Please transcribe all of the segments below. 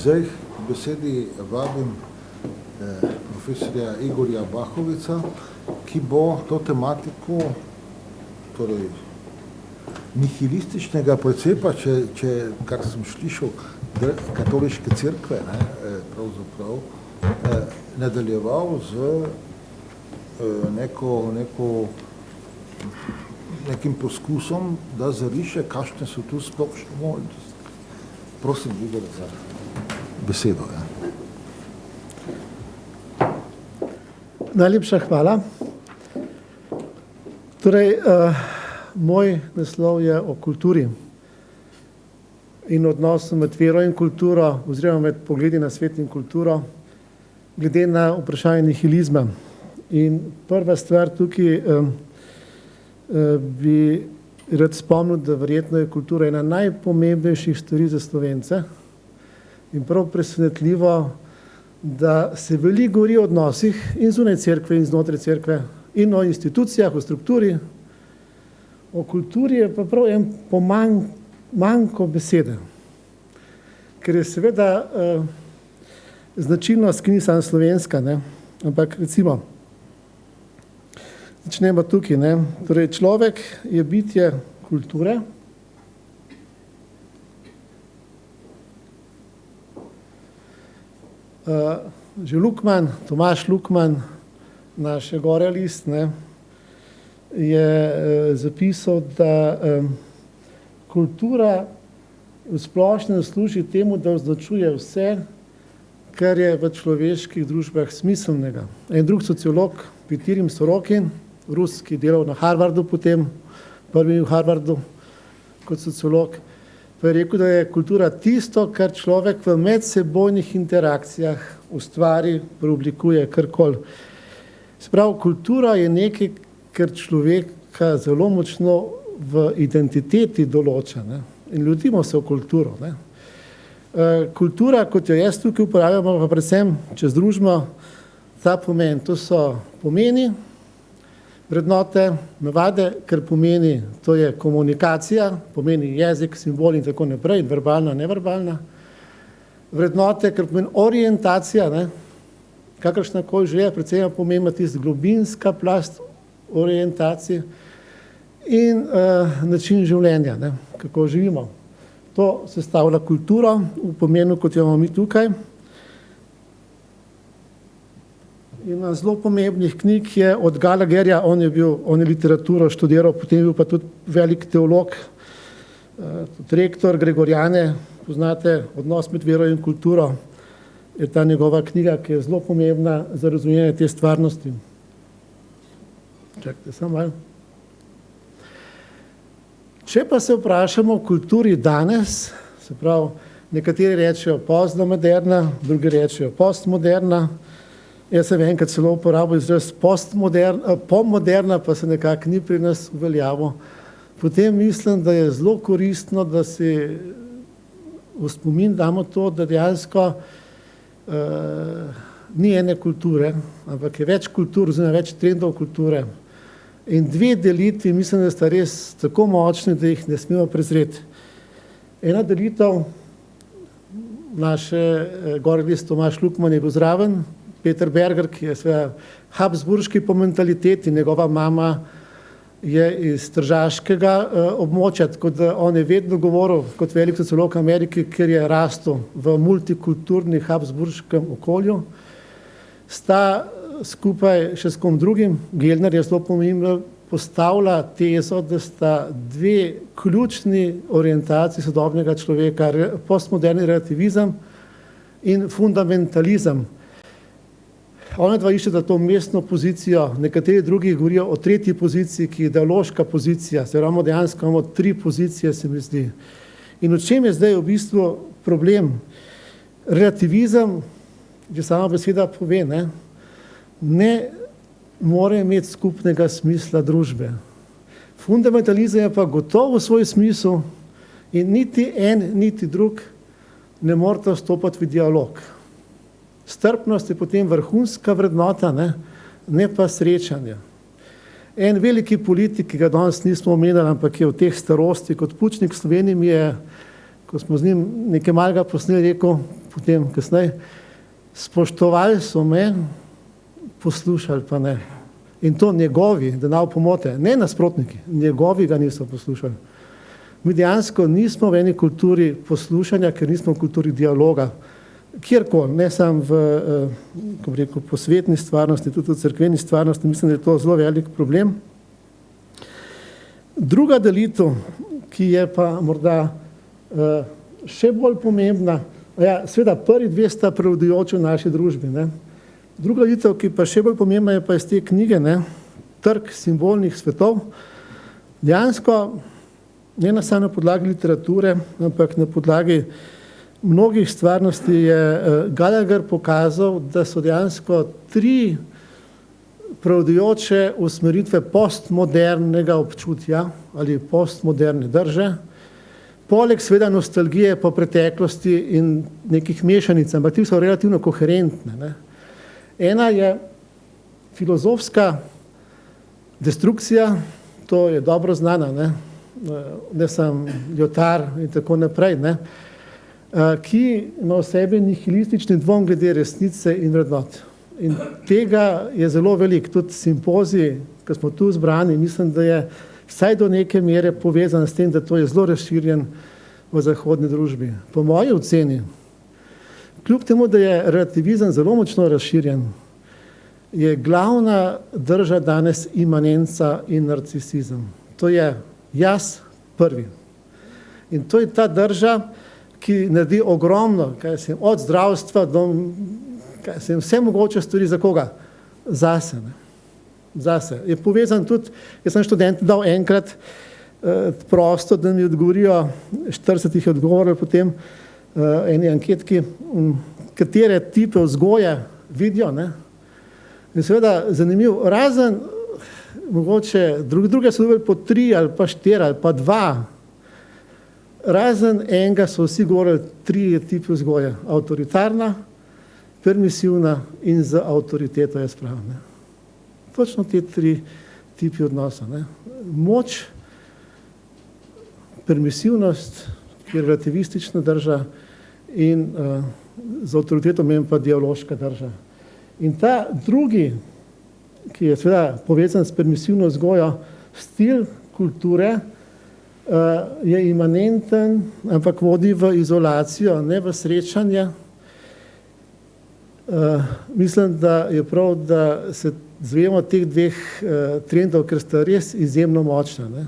Zdaj k besedi vabim profesorja Igorja Bahovica, ki bo to tematiko, torej nihilističnega precepa, kar sem slišal, katoliške cerkve, pravzaprav, nadaljeval z nekim poskusom, da zariše, kakšne so tu splošne možnosti. Prosim, Igor, za besedo. Najlepša hvala. Torej, moj naslov je o kulturi in odnosu med vero in kulturo, oziroma med pogledi na svet in kulturo, glede na vprašanje nihilizma. In prva stvar tukaj bi rad spomnil, da verjetno je kultura ena najpomembnejših stvari za Slovence in prav presenetljivo, da se veliko govori o odnosih in zunaj cerkve in znotraj cerkve in o institucijah, o strukturi. O kulturi je pa prav en manjko besede, ker je seveda značilnost, ki ni samo slovenska, ampak recimo, začnemo tukaj, Torej, človek je bitje kulture. Že Lukman, Tomaž Lukman, naš Gorelist, je zapisal, da kultura v splošnem služi temu, da označuje vse, kar je v človeških družbah smiselnega. En drug sociolog, Pitirim Sorokin, Rus, ki je delal na Harvardu potem, prvi v Harvardu kot sociolog, pa je rekel, da je kultura tisto, kar človek v medsebojnih interakcijah ustvari, preoblikuje, karkoli. Se pravi, kultura je nekaj, kar človeka zelo močno v identiteti določa. In ljudimo se v kulturo. Kultura, kot jo jaz tukaj uporabljamo, pa predvsem, če združimo ta pomen, to so pomeni, vrednote, navade, kar pomeni, to je komunikacija, pomeni jezik, simbol in tako naprej, verbalna, neverbalna. Vrednote, kar pomeni orientacija, kakršnakoli že je, predvsem pomembna tista globinska plast orientacije in način življenja, kako živimo. To sestavlja kulturo v pomenu, kot jo imamo mi tukaj. In zelo pomembnih knjig je od Gallagherja, on je literaturo študiral, potem je bil pa tudi velik teolog, tudi rektor Gregoriane, poznate Odnos med vero in kulturo, je ta njegova knjiga, ki je zelo pomembna za razumevanje te stvarnosti. Čakajte, samo malo. Če pa se vprašamo o kulturi danes, se pravi, nekateri rečejo postmoderna, drugi rečejo postmoderna, jaz sem enkrat celo uporabil izraz postmoderna, pa se nekako ni pri nas uveljavil. Potem mislim, da je zelo koristno, da si v spomin damo to, da dejansko ni ene kulture, ampak je več kultur, oziroma več trendov kulture. In dve delitvi, mislim, da sta res tako močni, da jih ne smemo prezreti. Ena delitev, naše Gorelist Tomaž Lukman je bil zraven, Peter Berger, ki je seveda habsburški po mentaliteti, njegova mama je iz tržaškega območja, tako da on je vedno govoril kot velik sociolog Amerike, ker je rastel v multikulturni habsburškem okolju. Sta skupaj še s kom drugim, Gellner je zelo pomembno postavlja tezo, da sta dve ključni orientaciji sodobnega človeka, postmoderni relativizem in fundamentalizem. Ona dva iščeta to mestno pozicijo, nekateri drugi govorijo o tretji poziciji, ki je ideološka pozicija, se imamo dejansko tri pozicije, se mi zdi. In v čem je zdaj v bistvu problem? Relativizem, že sama beseda pove, ne more imeti skupnega smisla družbe. Fundamentalizem je pa gotovo svoj smisel in niti en, niti drug ne morata vstopati v dialog. Strpnost je potem vrhunska vrednota, ne pa srečanje. En veliki politik, ki ga danes nismo omenili, ampak je v teh starosti kot Pučnik v Sloveniji, mi je, ko smo z njim nekaj malega posneli, rekel, potem kasneje, spoštovali so me, poslušali pa ne. In to njegovi, da ne pomote, ne nasprotniki, njegovi ga niso poslušali. Mi dejansko nismo v eni kulturi poslušanja, ker nismo v kulturi dialoga. Kjerkoli, ne samo v posvetni stvarnosti, tudi v cerkveni stvarnosti, mislim, da je to zelo velik problem. Druga delitev, ki je pa morda še bolj pomembna, seveda prvi dve sta prevladujoči v naši družbi. Ne. Druga delitev, ki pa še bolj pomembna, je pa iz te knjige, ne, Trg simbolnih svetov. Dejansko ne samo na podlagi literature, ampak na podlagi mnogih stvarnosti je Gallagher pokazal, da so dejansko tri prevladujoče usmeritve postmodernega občutja ali postmoderne drže, poleg seveda nostalgije po preteklosti in nekih mešanic, ampak ti so relativno koherentne. Ne. Ena je filozofska destrukcija, to je dobro znana, ne samo Lyotard in tako naprej, ne, ki ima v sebi nihilistični dvom glede resnice in vrednot. In tega je zelo veliko, tudi simpozij, ki smo tu zbrani, mislim, da je vsaj do neke mere povezan s tem, da to je zelo razširjen v zahodni družbi. Po moji oceni, kljub temu, da je relativizem zelo močno razširjen, je glavna drža danes imanenca in narcisizem. To je jaz prvi. In to je ta drža, ki naredi ogromno, od zdravstva do vse mogoče stvari za koga? Zase. Ne. Zase. Je povezan tudi, jaz sem študentom dal enkrat prosto, da mi odgovorijo, 40 jih je odgovorili potem eni anketki, katere tipe vzgoje vidijo. Ne. In seveda zanimiv, razen mogoče druge so dobili po 3 ali pa 4 ali pa 2, razen enega so vsi govorili 3 tipe vzgoje, avtoritarna, permisivna in z avtoriteto je sprava. Ne. Točno te 3 tipi odnosa. Ne. Moč, permisivnost, ki je relativistična drža in z avtoriteto menim pa dialoška drža. In ta drugi, ki je seveda povezan s permisivno vzgojo, stil kulture je imanenten, ampak vodi v izolacijo, ne v srečanje. Mislim, da je prav, da se zvemo teh dveh trendov, ker sta res izjemno močna. Ne.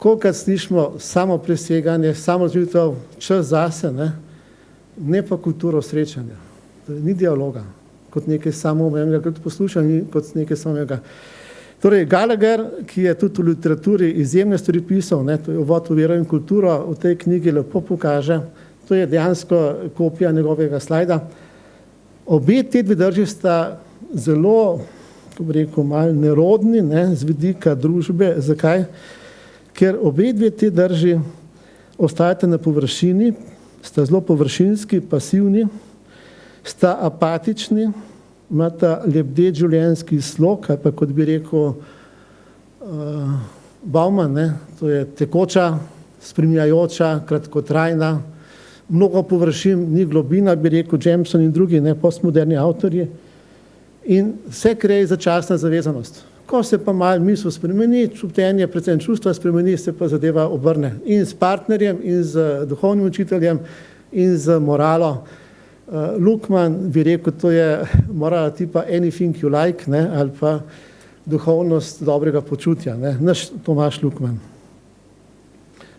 Kolikrat slišimo samo preseganje, samo razvitev, čas zase, ne pa kulturo srečanja. Ni dialoga, kot nekaj samoumevnega, kot poslušanja, kot nekaj samoumevnega. Torej, Gallagher, ki je tudi v literaturi izjemne stvari pisal, to je Uvod v vero in kulturo, v tej knjigi lepo pokaže, to je dejansko kopija njegovega slajda. Obe te dve drži sta zelo, kako bi rekel, malo nerodni, z vidika družbe. Zakaj? Ker obe dve te drži ostajate na površini, sta zelo površinski, pasivni, sta apatični, imata lebdeč življenjski slog, ali pa kot bi rekel Bauman, to je tekoča, spremljajoča, kratkotrajna, mnogo površin, ni globina, bi rekel Jameson in drugi, postmoderni avtorji. In vse kreje začasna zavezanost. Ko se pa malo misel spremeni, čutenje, predvsem čustva spremeni, se pa zadeva obrne. In s partnerjem, in z duhovnim učiteljem, in z moralo. Lukman bi rekel, to je morala tipa anything you like, ali pa duhovnost dobrega počutja. Naš Tomaž Lukman.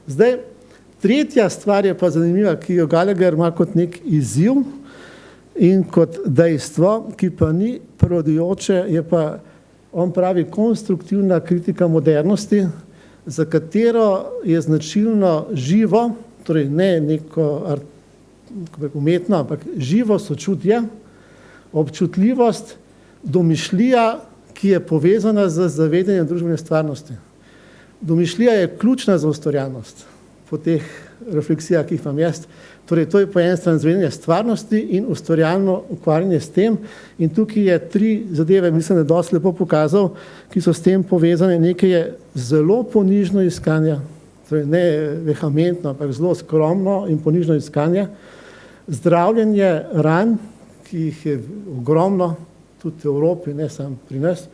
Zdaj, tretja stvar je pa zanimiva, ki jo Gallagher ima kot nek izziv in kot dejstvo, ki pa ni prevladujoče, je pa, on pravi, konstruktivna kritika modernosti, za katero je značilno živo, torej ne neko umetno, ampak živo sočutje, občutljivost, domišljija, ki je povezana z zavedanjem družbene stvarnosti. Domišljija je ključna za ustvarjalnost po teh refleksijah, ki jih imam jaz. Torej, to je po eni strani zavedanje stvarnosti in ustvarjalno ukvarjanje s tem. In tukaj je 3 zadeve, mislim, da je dosti lepo pokazal, ki so s tem povezane. Nekaj je zelo ponižno iskanje, torej ne vehementno, ampak zelo skromno in ponižno iskanje. zdravljenje ran, ki jih je ogromno, tudi v Evropi, ne samo pri nas,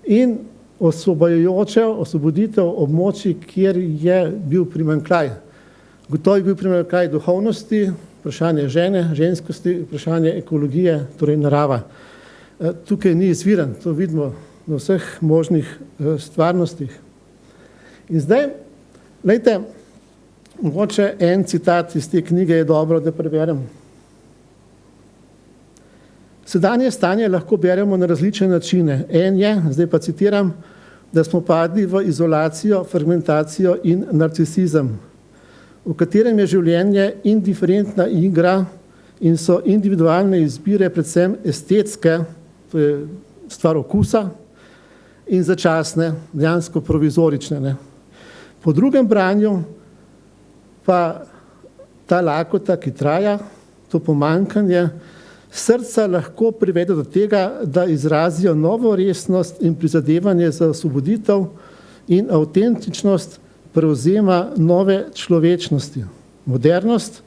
in osvoboditev območij, kjer je bil primanjkljaj. Gotovo je bil primanjkljaj duhovnosti, vprašanje žene, ženskosti, vprašanje ekologije, torej narava. Tukaj ni izviren, to vidimo na vseh možnih stvarnostih. In zdaj, glejte, mogoče en citat iz te knjige je dobro, da preberem. Sedanje stanje lahko beremo na različne načine. En je, zdaj pa citiram, da smo padli v izolacijo, fragmentacijo in narcisizem, v katerem je življenje indiferentna igra in so individualne izbire predvsem estetske, to je stvar okusa, in začasne, dejansko provizorične. Ne. Po drugem branju pa ta lakota, ki traja, to pomanjkanje, srca lahko privede do tega, da izrazijo novo resnost in prizadevanje za osvoboditev in avtentičnost prevzema nove človečnosti. Modernost,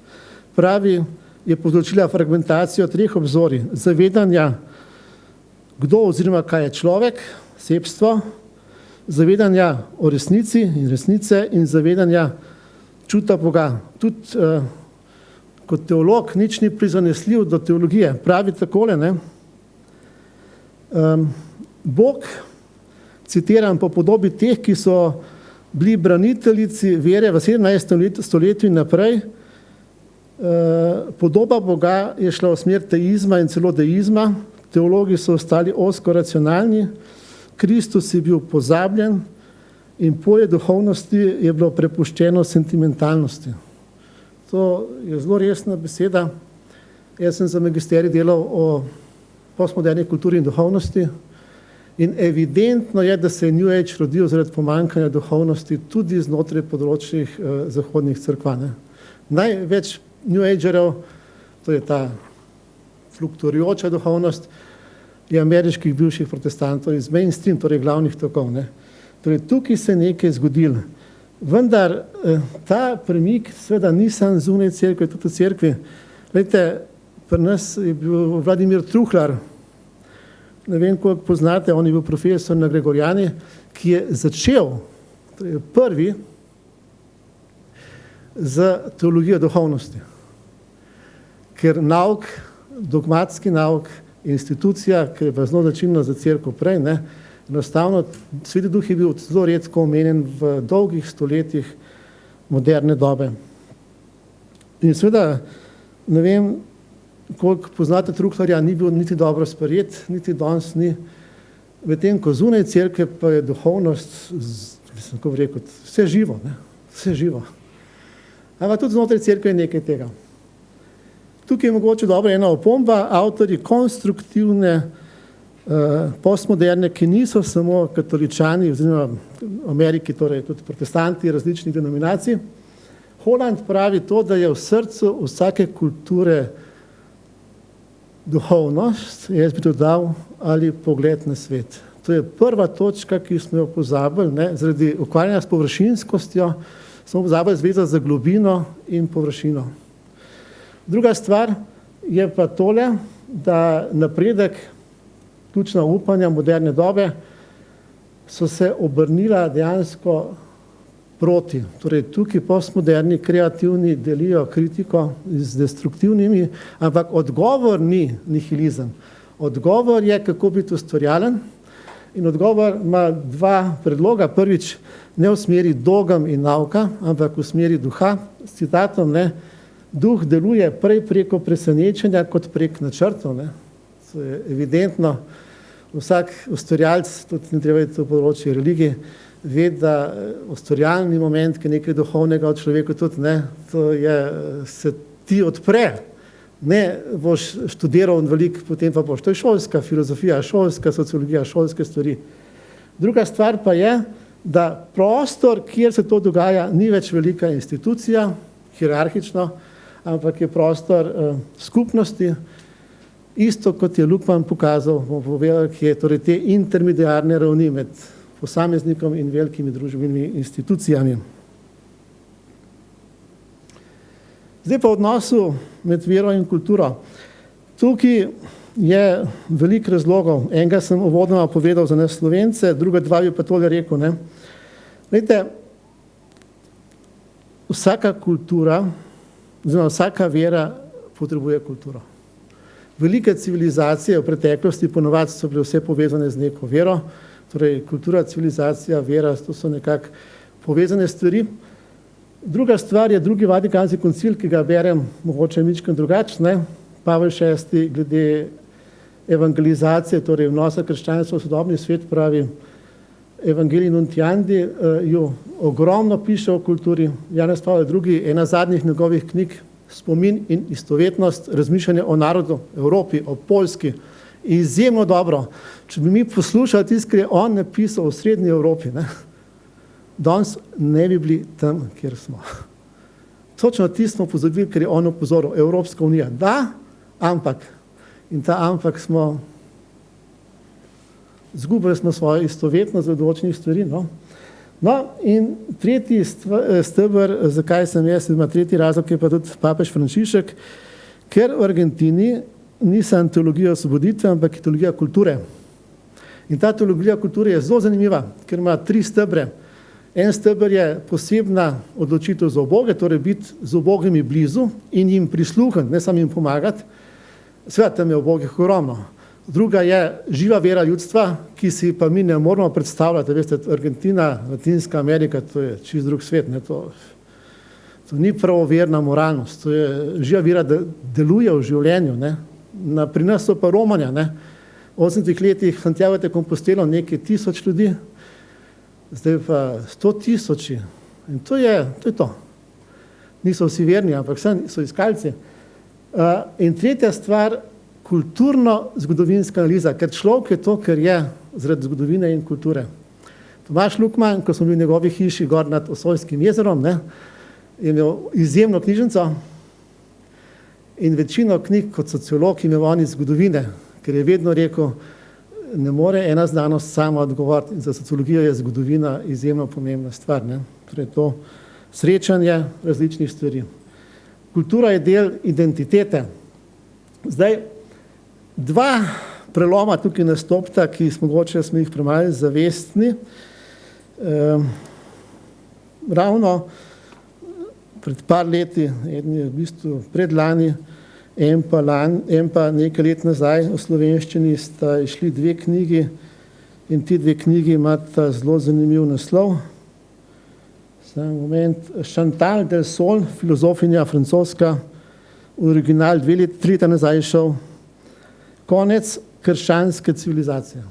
pravi, je povzročila fragmentacijo treh obzorij, zavedanja, kdo oziroma kaj je človek, sebstvo, zavedanja o resnici in resnice in zavedanja čuta Boga. Tudi kot teolog nič ni prizanesljiv do teologije. Pravi takole, ne? Bog, citiram, po podobi teh, ki so bili braniteljici vere v 17. stoletju in naprej, podoba Boga je šla v smer teizma in celo deizma, teologi so ostali ozko racionalni, Kristus je bil pozabljen in polje duhovnosti je bilo prepuščeno sentimentalnosti. To je zelo resna beseda. Jaz sem za magisterij delal o postmoderni kulturi in duhovnosti in evidentno je, da se je New Age rodil zaradi pomanjkanja duhovnosti tudi znotraj področjih zahodnih cerkva. Največ New Agerov, to je ta fluktuirajoča duhovnost, je ameriških bivših protestantov iz mainstream, torej glavnih tokov. Torej tukaj se je nekaj zgodilo. Vendar ta premik seveda ni sam zunaj cerkve, tudi v cerkvi. Glejte, pri nas je bil Vladimir Truhlar, ne vem, koliko poznate, on je bil profesor na Gregorjani, ki je začel, torej prvi, z teologijo duhovnosti. Ker nauk, dogmatski nauk, institucija, ki je pa zelo značilna za cerkev prej, enostavno, Sveti Duh je bil zelo redko omenjen v dolgih stoletjih moderne dobe. In seveda, ne vem, koliko poznate Truhlarja, ni bil niti dobro sprejet, niti danes ni. Medtem ko zunaj cerkve pa je duhovnost, mislim, kako bi rekel, vse živo, vse živo. Ampak tudi znotraj cerkve je nekaj tega. Tukaj je mogoče dobra ena opomba, avtorji konstruktivne postmoderne, ki niso samo katoličani, oziroma v Ameriki, torej tudi protestanti različnih denominacij. Holland pravi to, da je v srcu vsake kulture duhovnost, jaz bi dodal, ali pogled na svet. To je prva točka, ki smo jo pozabili, zaradi ukvarjanja s površinskostjo, smo pozabili zvezati za globino in površino. Druga stvar je pa tole, da napredek, ključna upanja moderne dobe, so se obrnila dejansko proti. Torej tukaj postmoderni, kreativni delijo kritiko z destruktivnimi, ampak odgovor ni nihilizem. Odgovor je, kako biti ustvarjalen, in odgovor ima dva predloga. Prvič, ne v smeri dogem in nauka, ampak v smeri duha, s citatom, duh deluje prej preko presenečenja, kot prek načrtov. To je evidentno. Vsak ustvarjalec, tudi ne treba iti v področje religije, ve, da ustvarjalni moment, ki je nekaj duhovnega od človeka tudi, to je, se ti odpre. Ne boš študiral veliko, potem pa boš. To je šolska filozofija, šolska sociologija, šolske stvari. Druga stvar pa je, da prostor, kjer se to dogaja, ni več velika institucija, hierarhično, ampak je prostor skupnosti, isto kot je Lukman pokazal, bomo povedali, ki je torej te intermediarne ravni med posameznikom in velikimi družbenimi institucijami. Zdaj pa v odnosu med vero in kulturo. Tukaj je veliko razlogov. Enega sem uvodoma povedal za nas Slovence, druga dva bi pa tole rekel. Ne? Glejte, vsaka kultura, oziroma vsaka vera potrebuje kulturo. Velike civilizacije v preteklosti ponovadi so bile vse povezane z neko vero, torej kultura, civilizacija, vera, to so nekako povezane stvari. Druga stvar je drugi Vatikanski koncil, ki ga berem mogoče mičkeno drugače, Pavel VI glede evangelizacije, torej vnosa krščanstva v sodobni svet, pravi Evangelii Nuntiandi, jo ogromno piše o kulturi. Janez Pavel II, ena zadnjih njegovih knjig, Spomin in istovetnost, razmišljanje o narodu, Evropi, o Poljski, izjemno dobro. Če bi mi poslušali tisto, kar je on napisal v srednji Evropi, danes ne bi bili tam, kjer smo. Točno tisto smo pozabili, ker je on opozoril. Evropska unija, da, ampak. In ta ampak smo, zgubili smo svojo istovetnost v določenih stvari. No, in tretji steber, zakaj sem jaz, tretji razlog je pa tudi papež Frančišek, ker v Argentini ni samo teologija osvoboditve, ampak je teologija kulture. In ta teologija kulture je zelo zanimiva, ker ima 3 stebre. En steber je posebna odločitev za uboge, torej biti z ubogimi blizu in jim prisluhniti, ne samo jim pomagati. Seveda tam je ubogih ogromno. Druga je živa vera ljudstva, ki si pa mi ne moramo predstavljati. Veste, Argentina, Latinska Amerika, to je čist drug svet. To ni pravoverna moralnost, to je živa vera, da deluje v življenju. Pri nas so pa romanja. V 80 letih Santiago de Compostela nekaj 1000 ljudi, zdaj pa 100 000. In to je to. Niso vsi verni, ampak so iskalci. In tretja stvar, kulturno-zgodovinska analiza, ker človek je to, kar je zaradi zgodovine in kulture. Tomaž Lukman, ko smo bili v njegovi hiši gor nad Osojskim jezerom, je imel izjemno knjižnico in večino knjig kot sociolog imel on iz zgodovine, ker je vedno rekel, ne more ena znanost sama odgovoriti in za sociologijo je zgodovina izjemno pomembna stvar. Torej to srečanje različnih stvari. Kultura je del identitete. Zdaj, 2 preloma tukaj nastopta, ki smo jih premalo zavestni. Ravno pred par leti, eden je v bistvu predlani, en pa nekaj let nazaj v slovenščini sta išli 2 knjigi in ti 2 knjigi imata zelo zanimiv naslov. Sam moment, Chantal del Sol, filozofinja francoska, original 3 leta nazaj šel, Konec krščanske civilizacije.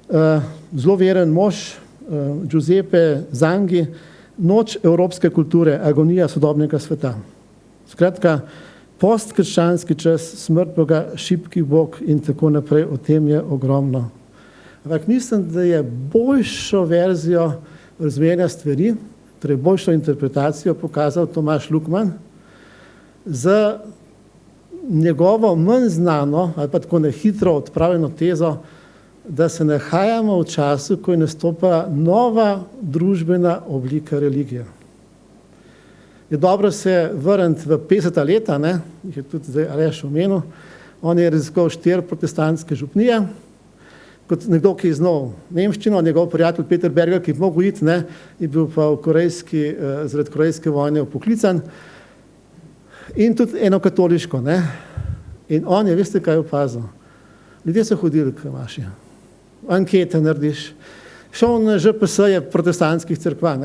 Zelo veren mož, Giuseppe Zangi, Noč evropske kulture, agonija sodobnega sveta. Skratka, postkrščanski čas, smrt Boga, šibki Bog in tako naprej, o tem je ogromno. Ampak mislim, da je boljšo verzijo razumevanja stvari, torej boljšo interpretacijo pokazal Tomaž Lukman z njegovo manj znano ali pa tako nehitro odpravljeno tezo, da se nahajamo v času, ko nastopa nova družbena oblika religije. Je dobro se vrniti v 50. leta, jih je tudi zdaj Aleš omenil, on je raziskoval 4 protestantske župnije, kot nekdo, ki je znal nemščino, njegov prijatelj Peter Berger, ki je mogel iti, je bil pa zaradi korejske vojne poklican, in tudi eno katoliško. In on je, veste, kaj je opazil? Ljudje so hodili k maši, ankete narediš, šel na ŽPS-je protestantskih cerkva,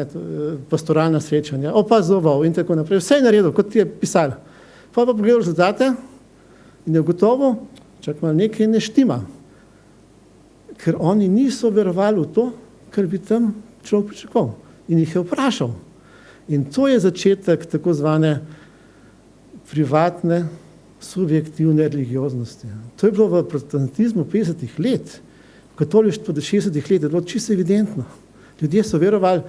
pastoralna srečanja, opazoval in tako naprej, vse je naredil, kot ti je pisal. Pa pogledal rezultate in je ugotovil, nekaj ne štima, ker oni niso verovali v to, kar bi tam človek pričakoval. In jih je vprašal. In to je začetek tako zvane privatne, subjektivne religioznosti. To je bilo v protestantizmu 50 let, v katolištvu do 60 let je bilo čisto evidentno. Ljudje so verovali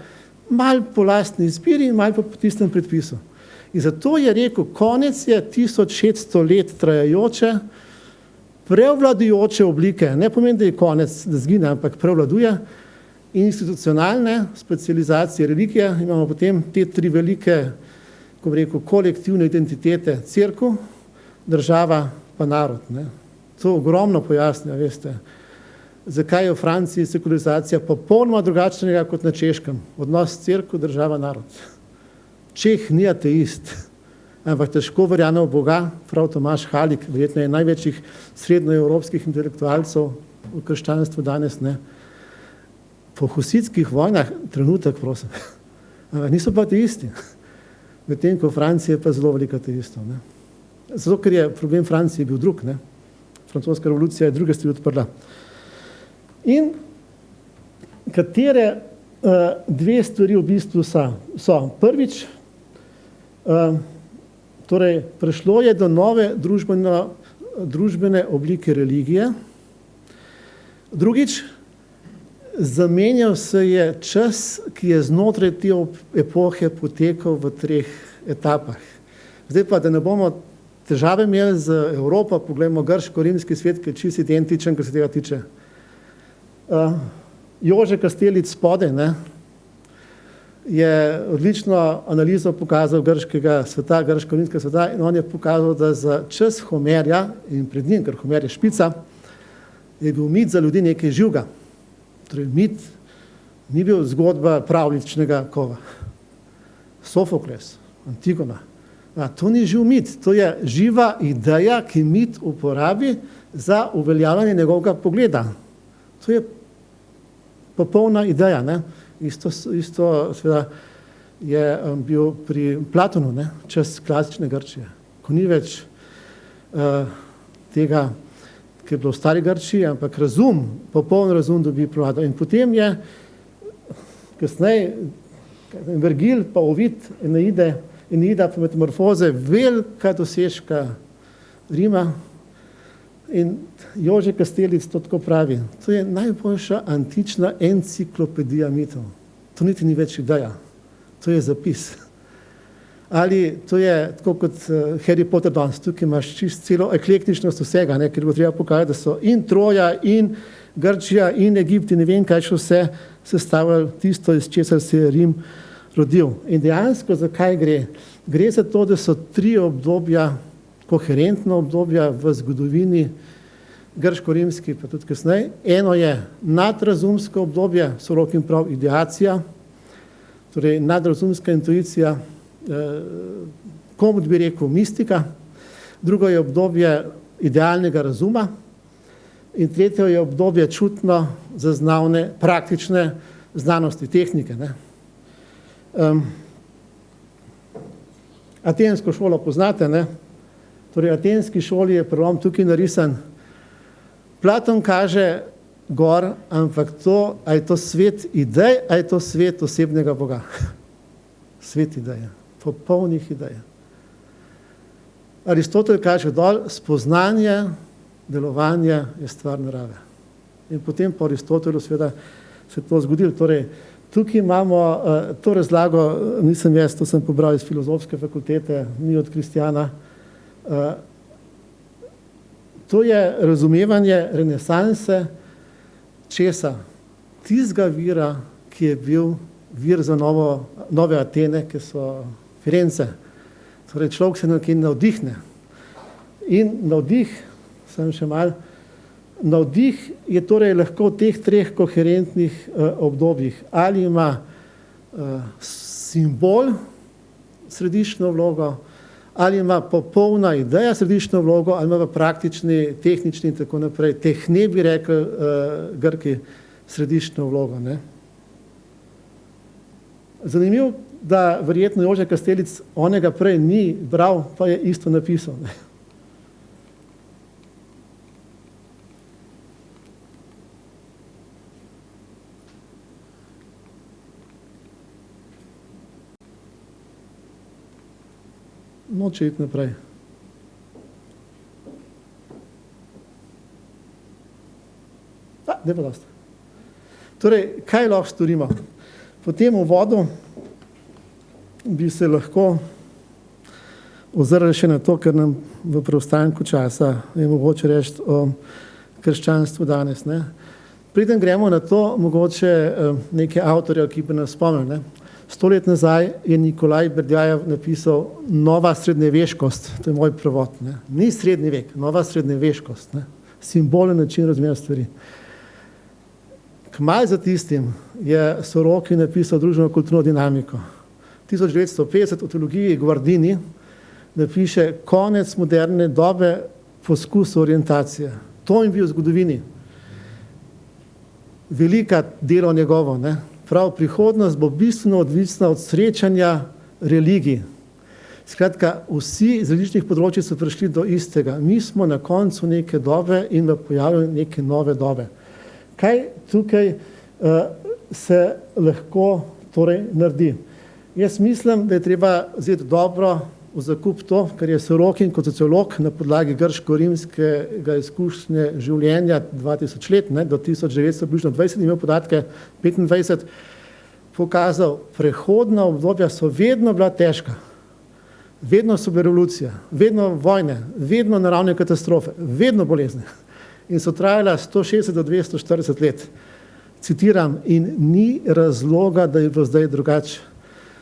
malo po lastni izbiri in malo po tistem predpisu. In zato je rekel, konec je 1600 let trajajoče, prevladujoče oblike, ne pomeni, da je konec, da zgine, ampak prevladuje, institucionalne specializacije religije, imamo potem te 3 velike ko bi rekel, kolektivne identitete, cerkev, država pa narod. Ne. To ogromno pojasnja, veste, zakaj je v Franciji sekularizacija popolnoma drugačnega kot na Češkem. Odnos cerkev, država, narod. Čeh ni ateist, ampak težko verjame v Boga, prav Tomaž Halik, verjetno je največjih srednjeevropskih intelektualcev v krščanstvu danes, ne. Po husidskih vojnah, trenutek, prosim, ampak niso pa ateisti. Medtem ko v Franciji je pa zelo veliko ateistov. Ne. Zato, ker je problem Francije bil drug. Ne. Francoska revolucija je druge stvari odprla. In katere dve stvari v bistvu so. Prvič, torej prišlo je do nove družbene oblike religije. Drugič, zamenjal se je čas, ki je znotraj te epohe potekal v 3 etapah. Zdaj pa, da ne bomo težave imeli z Evropo, poglejmo grško-rimski svet, ki je čisto identičen, kar se tega tiče. Jože Kastelic spodaj, ne, je odlično analizo pokazal grškega sveta, grško-rimskega sveta, in on je pokazal, da za čas Homerja in pred njim, ker Homer je špica, je bil mit za ljudi nekaj živega. Torej, mit ni bil zgodba pravljičnega kova. Sofokles, Antigona. To ni živ mit, to je živa ideja, ki mit uporabi za uveljavljanje njegovega pogleda. To je popolna ideja. Ne? Isto seveda je bil pri Platonu, ne? Čas klasične Grčije, ko ni več tega, ki je bilo v stari Grčiji, ampak razum, popoln razum dobi prevlado. In potem je kasneje Vergil pa Ovid, Eneida pa Metamorfoze, velika dosežka Rima, in Jože Kastelic to tako pravi. To je najboljša antična enciklopedija mitov. To niti ni več ideja, to je zapis. Ali to je tako kot Harry Potter danes, tukaj imaš čisto celo eklektičnost vsega, ne, ker bo treba pokazati, da so in Troja, in Grčija, in Egipt, in ne vem kaj še vse sestavljali tisto, iz česar se je Rim rodil. In dejansko zakaj gre? Gre za to, da so 3 obdobja, koherentna obdobja v zgodovini grško-rimski, pa tudi kasneje. Eno je nadrazumsko obdobje, Sorokin prav ideacija, torej nadrazumska intuicija, komu bi rekel mistika. Drugo je obdobje idealnega razuma in tretje je obdobje čutno zaznavne praktične znanosti, tehnike. Ne. Atensko šolo poznate, ne? Torej, atenski šoli je prvom tukaj narisan. Platon kaže gor, ampak to, a je to svet idej, a je to svet osebnega Boga. Svet ideje, popolnih idej. Aristotel kaže dol, spoznanje, delovanje je stvar narave. In potem po Aristotelu seveda se to zgodilo. Torej, tukaj imamo to razlago, nisem jaz, to sem pobral iz filozofske fakultete, ni od Kristjana. To je razumevanje renesanse česa? Tistega vira, ki je bil vir za nove Atene, ki so Firence. Torej, človek se nekaj navdihne. In navdih, sem še malo, navdih je torej lahko v teh 3 koherentnih obdobjih. Ali ima simbol središčno vlogo, ali ima popolna ideja središčno vlogo, ali ima pa praktični, tehnični in tako naprej. Tehne bi rekli Grki središčno vlogo. Ne? Zanimivo, da verjetno Jože Kastelic onega prej ni bral, pa je isto napisal. Ne? Noče iti naprej. Ne pa dosti. Torej, kaj lahko storimo? Po tem uvodu bi se lahko ozrli še na to, ker nam v preostanku časa je mogoče reči o krščanstvu danes. Ne? Preden gremo na to, mogoče nekaj avtorjev, ki bi nas spomnili. 100 let nazaj je Nikolaj Berdjajev napisal Nova srednjeveškost, to je moj prevod, ne. Ni srednji vek, nova srednjeveškost, ne. Simbolen način razumevanja stvari. Kmalu za tistim je Sorokin napisal družbeno-kulturno dinamiko. 1950 v trilogiji Guardini napiše konec moderne dobe poskusa orientacije. To jim bil v zgodovini. Velika delo njegovo, ne. Prav prihodnost bo bistveno odvisna od srečanja religij. Skratka, vsi iz različnih področij so prišli do istega. Mi smo na koncu neke dobe in v pojavljanju neke nove dobe. Kaj tukaj se lahko torej naredi? Jaz mislim, da je treba vzeti dobro v zakup to, kar je Sorokin kot sociolog na podlagi grško-rimskega izkušnje življenja 2000 let, ne, do 1920 imel podatke 25, pokazal, prehodna obdobja so vedno bila težka. Vedno so bile revolucije, vedno vojne, vedno naravne katastrofe, vedno bolezni. In so trajala 160 do 240 let. Citiram, in ni razloga, da je bilo zdaj drugače.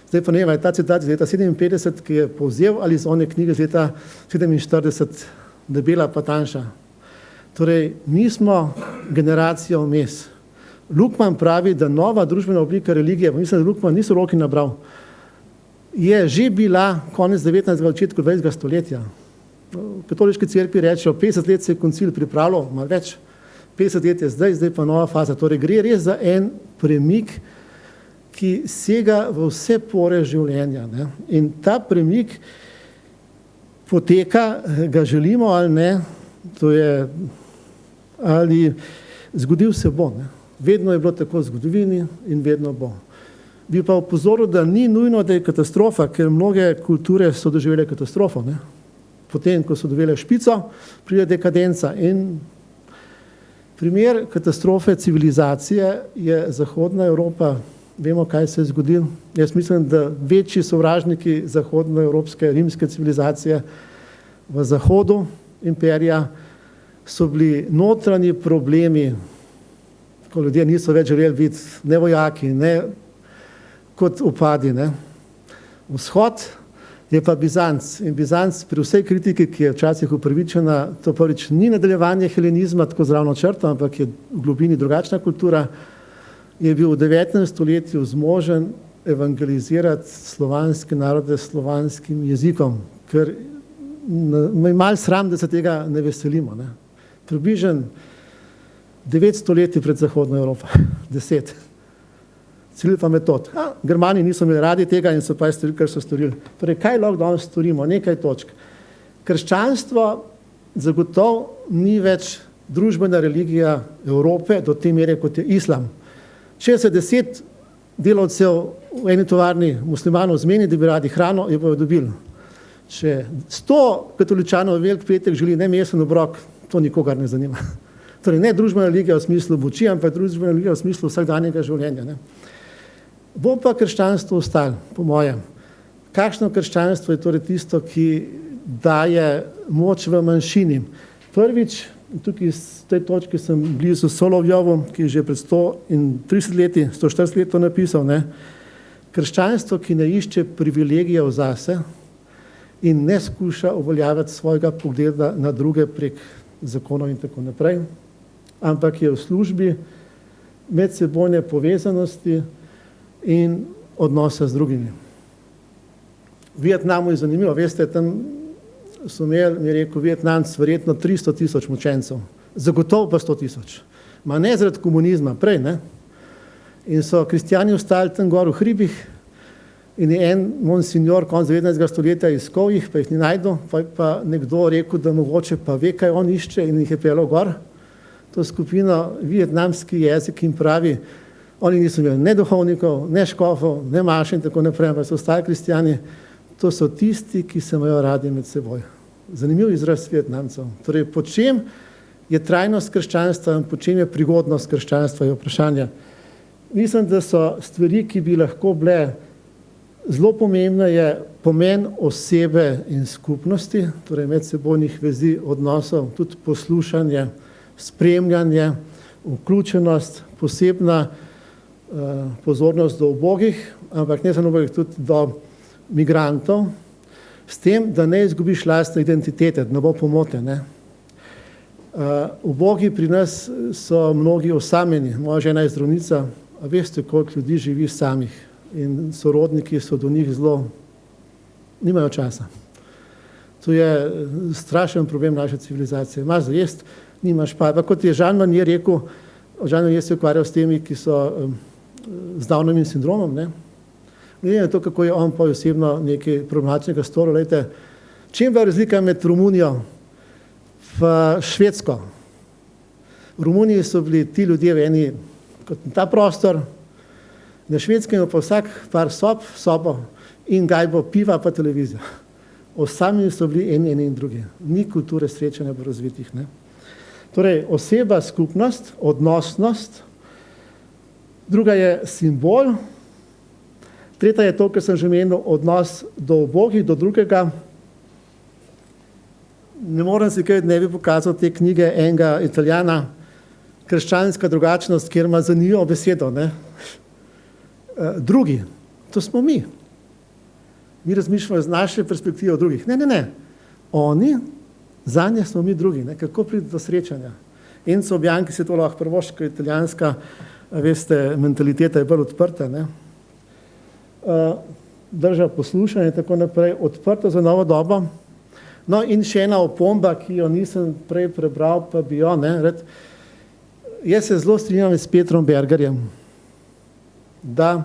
Zdaj pa ne vem, je ta citat iz leta 57, ki je povzel ali iz one knjige iz leta 47, debela pa tanjša. Torej, mi smo generacija vmes. Lukman pravi, da nova družbena oblika religije, pa mislim, da Lukman ni Sorokin nabral, je že bila konec 19. začetku 20. stoletja. V katoliški cerkvi rečejo, 50 let se je koncil pripravljal, malo več, 50 let je zdaj pa nova faza. Torej, gre res za en premik, ki sega v vse pore življenja, ne. In ta premik poteka, ga želimo ali ne, to je, ali zgodil se bo, ne. Vedno je bilo tako v zgodovini in vedno bo. Bi pa opozoril, da ni nujno, da je katastrofa, ker mnoge kulture so doživele katastrofo, ne. Potem, ko so doživele špico, pride dekadenca in primer katastrofe civilizacije je Zahodna Evropa. Vemo, kaj se je zgodilo. Jaz mislim, da večji sovražniki zahodnoevropske rimske civilizacije v zahodu imperija so bili notranji problemi, ko ljudje niso več želeli biti ne vojaki, ne kot upadi, ne. Vzhod je pa Bizanc. In Bizanc pri vsej kritiki, ki je včasih upravičena, to prvič ni nadaljevanje helenizma, tako z ravno črto, ampak je v globini drugačna kultura, je bil v 19. stoletju zmožen evangelizirati slovanske narode s slovanskim jezikom, ker me je malo sram, da se tega ne veselimo, ne. Približno 900 leti pred Zahodno Evropo, 10. Ciril pa Metod. Germani niso imeli radi tega in so pa storili, kar so storili. Torej, kaj lahko danes storimo? Nekaj točk. Krščanstvo zagotovo ni več družbena religija Evrope do te mere, kot je islam. Če se 10 delavcev v eni tovarni muslimanov zmeni, da bi radi hrano, jo bojo dobili. Če 100 katoličanov Velik petek želi nemesen obrok, to nikogar ne zanima. Torej, ne družbena religija v smislu moči, ampak družbena religija v smislu vsakdanjega življenja, ne. Bo pa krščanstvo ostalo, po mojem. Kakšno krščanstvo je torej tisto, ki daje moč v manjšini? Prvič, tukaj z tej točki sem blizu Solovjovu, ki je že pred 130 leti, 140 let to napisal, ne. Krščanstvo, ki ne išče privilegijev zase in ne skuša uveljavljati svojega pogleda na druge prek zakonov in tako naprej, ampak je v službi medsebojne povezanosti in odnosa z drugimi. V Vietnamu je zanimivo, veste, tam so imeli, mi je rekel, Vietnamci verjetno 300 tisoč mučencev, zagotovo pa 100 tisoč. Ma ne zaradi komunizma, prej, ne. In so kristjani ostali tam gor v hribih in je en monsignor konec 19. stoletja iskal jih, pa jih ni najdel, pa je pa nekdo rekel, da mogoče pa ve, kaj on išče in jih je peljal gor. To skupino vietnamski jezik in pravi, oni niso imeli ne duhovnikov, ne škofov, ne maše in tako naprej, ampak so ostali kristjani. To so tisti, ki se imajo radi med seboj. Zanimiv izraz Vietnamcev. Torej, po čem je trajnost krščanstva in po čem je prigodnost krščanstva, je vprašanje. Mislim, da so stvari, ki bi lahko bile zelo pomembne, je pomen osebe in skupnosti, torej medsebojnih vezi, odnosov, tudi poslušanje, spremljanje, vključenost, posebna pozornost do ubogih, ampak ne samo ubogih, tudi do migrantov, s tem, da ne izgubiš lastne identitete, da ne bo pomote. Ne? Ubogi pri nas so mnogi osamljeni. Moja žena je zdravnica, a veste, koliko ljudi živi samih in sorodniki so do njih zelo, nimajo časa. To je strašen problem naše civilizacije. Imaš za jest, nimaš pa. Kot je Jean Vanier rekel, Jean Vanier se ukvarjal s temi, ki so z Downovim sindromom, ne? Glede na to, kako je on pa osebno nekaj problematičnega storil. Lejte, čem je razlika med Romunijo in Švedsko? V Romuniji so bili ti ljudje v eni, kot ta prostor, na Švedskem pa vsak par sobo in gajbo piva pa televizija. Osamljeni so bili eni in drugi. Ni kulture srečanja v razvitih. Ne? Torej, oseba, skupnost, odnosnost, druga je simbol, tretja je to, kar sem že omenil, odnos do ubogih, do drugega. Ne morem si kaj, ne bi pokazal te knjige enega Italijana, Krščanska drugačnost, kjer ima zanimivo besedo. Ne? Drugi, to smo mi. Mi razmišljamo z naše perspektive o drugih. Ne. Oni, zanje smo mi drugi. Ne? Kako priti do srečanja? Enzo Bianchi se to lahko prvoška, italijanska, veste, mentaliteta je bolj odprta. Ne? Drža poslušanja in tako naprej, odprta za novo dobo. No in še ena opomba, ki jo nisem prej prebral, pa bi jo, ne, jaz se zelo strinjam s Petrom Bergerjem, da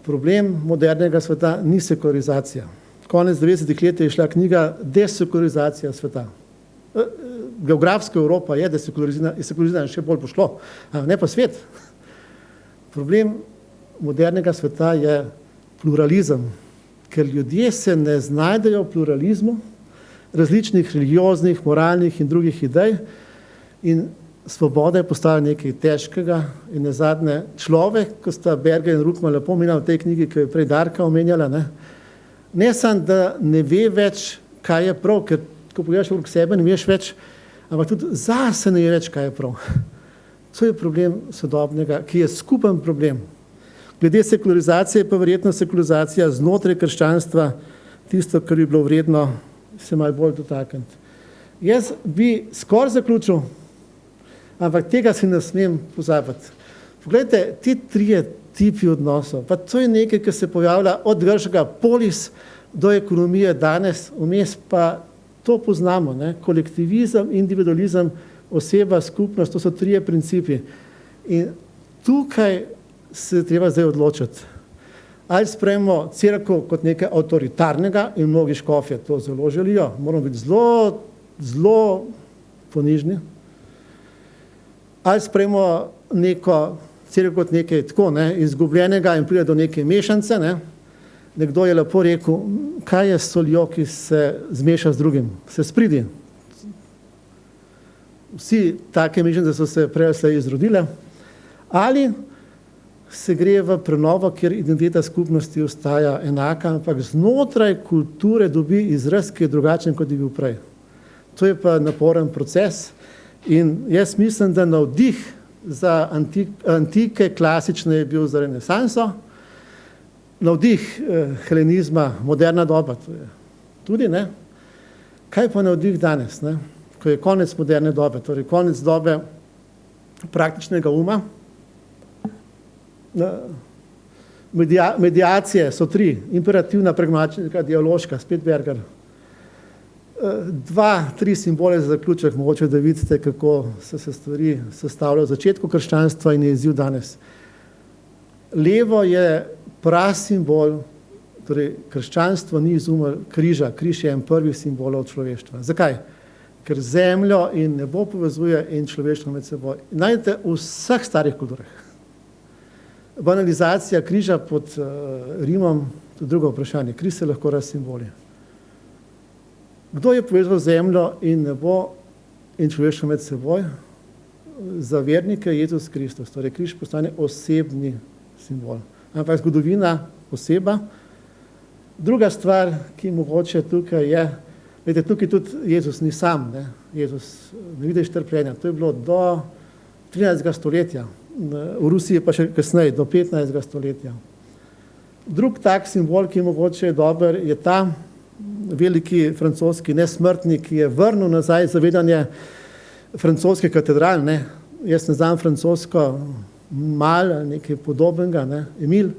problem modernega sveta ni sekularizacija. Konec 90-ih let je šla knjiga Desekularizacija sveta. Geografska Evropa je desekularizirana, še bolj pošlo, ne pa svet. Problem modernega sveta je pluralizem, ker ljudje se ne znajdejo v pluralizmu različnih religioznih, moralnih in drugih idej in svoboda je postala nekaj težkega in nazadnje človek, ko sta Berger in Ruckmann lepo omenjala v tej knjigi, ki je prej Darka omenjala, ne samo, da ne ve več, kaj je prav, ker ko pogledaš okrog sebe, ne veš več, ampak tudi zase ne ve več, kaj je prav. To je problem sodobnega, ki je skupen problem. Glede sekularizacije pa verjetno sekularizacija znotraj krščanstva tisto, kar bi bilo vredno se malo bolj dotakniti. Jaz bi skoraj zaključil, ampak tega si ne smem pozabiti. Poglejte, ti trije tipi odnosov, pa to je nekaj, ki se pojavlja od grškega polis do ekonomije danes, vmes pa to poznamo, ne? Kolektivizem, individualizem, oseba, skupnost, to so trije principi. In tukaj se treba zdaj odločiti. Ali sprejmemo cerkev kot nekaj avtoritarnega in mnogi škofje to zelo želijo, moramo biti zelo ponižni. Ali sprejmemo neko cerkev kot nekaj tako, izgubljenega in pride do neke mešance. Ne? Nekdo je lepo rekel, kaj je s soljo, ki se zmeša z drugim, se spridi. Vsi take mešance so se prej izrodile. Ali se gre v prenovo, kjer identiteta skupnosti ostaja enaka, ampak znotraj kulture dobi izraz, ki je drugačen, kot je bil prej. To je pa naporen proces in jaz mislim, da navdih za antike klasične je bil za renesanso, navdih helenizma, moderna doba, to je tudi, ne? Kaj pa navdih danes, ne? Ko je konec moderne dobe, torej konec dobe praktičnega uma. Mediacije so tri, imperativna, pragmatična, dialoška, spet Berger. 2-3 simbole za zaključek, mogoče da vidite, kako so se stvari sestavljajo v začetku krščanstva in je izziv danes. Levo je prasimbol, torej krščanstvo ni izumilo križa, križ je en prvih simbolov človeštva. Zakaj? Ker zemljo in nebo povezuje in človeštvo med seboj. Najdete v vseh starih kulturah. Banalizacija križa pod Rimom, to je drugo vprašanje. Križ se lahko razsimboli. Kdo je povezal zemljo in nebo in človeštvo med seboj? Za vernike Jezus Kristus. Torej, križ postane osebni simbol. Ampak zgodovina oseba. Druga stvar, ki mogoče tukaj je, vedete, tukaj tudi Jezus ni sam, ne? Jezus ne vidiš trpljenja. To je bilo do 13. stoletja. v Rusiji pa še kasneje, do 15. stoletja. Drug tak simbol, ki mogoče je dober, je ta veliki francoski nesmrtnik, ki je vrnil nazaj zavedanje francoske katedrale, ne. Jaz ne znam francosko malo, nekaj podobnega, ne. Emil,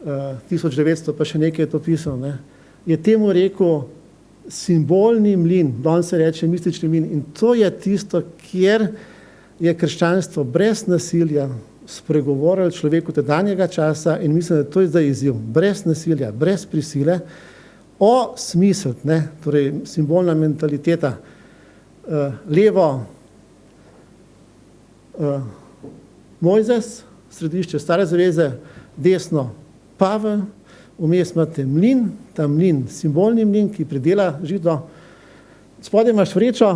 1900 pa še nekaj je to pisal, ne. Je temu rekel simbolni mlin, danes se reče mistični mlin, in to je tisto, kjer je krščanstvo brez nasilja spregovorilo človeku tedanjega časa in mislim, da to je zdaj izziv. Brez nasilja, brez prisile, osmisliti, ne, torej simbolna mentaliteta, levo Mojzes, središče Stare zaveze, desno Pavel, vmes imate mlin, ta mlin, simbolni mlin, ki predela žido, spodaj imaš vrečo,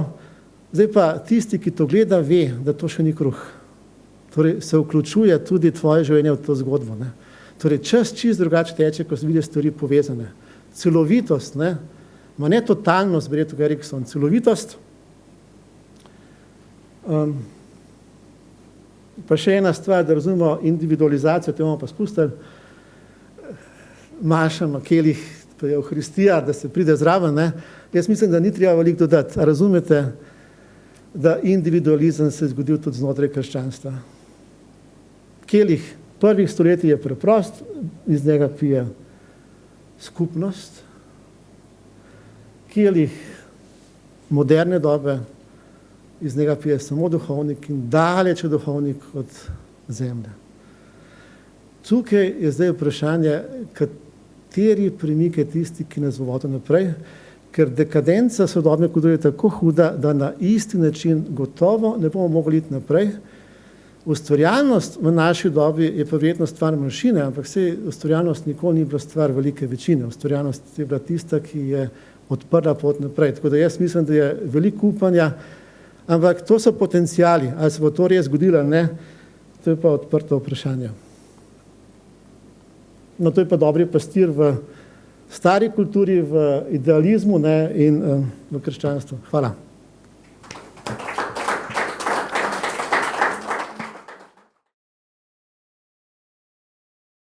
zdaj pa tisti, ki to gleda, ve, da to še ni kruh. Torej se vključuje tudi tvoje življenje v to zgodbo, ne. Torej čas čisto drugače teče, ko se vidi stvari povezane. Celovitost, ne, ma ne totalnost, bi rekel Erikson, celovitost. Pa še ena stvar, da razumemo individualizacijo, te bomo pa spustili. Maša na kelih, pa je Euharistija, da se pride zraven, ne. Jaz mislim, da ni treba veliko dodati. A razumete, da individualizem se je zgodil tudi znotraj krščanstva. Kelih prvih stoletij je preprost, iz njega pije skupnost. Kelih moderne dobe, iz njega pije samo duhovnik in daleč je duhovnik od zemlje. Tukaj je zdaj vprašanje, kateri premik je tisti, ki nas vodi naprej, ker dekadenca sodobne kulture je tako huda, da na isti način gotovo ne bomo mogli iti naprej. Ustvarjalnost v naši dobi je pa verjetno stvar manjšine, ampak ustvarjalnost nikoli ni bila stvar velike večine. Ustvarjalnost je bila tista, ki je odprla pot naprej. Tako da jaz mislim, da je veliko upanja, ampak to so potenciali. Ali se bo to res zgodilo ali ne, to je pa odprto vprašanje. No, to je pa dobri pastir v stari kulturi, v idealizmu, ne, in v krščanstvu. Hvala.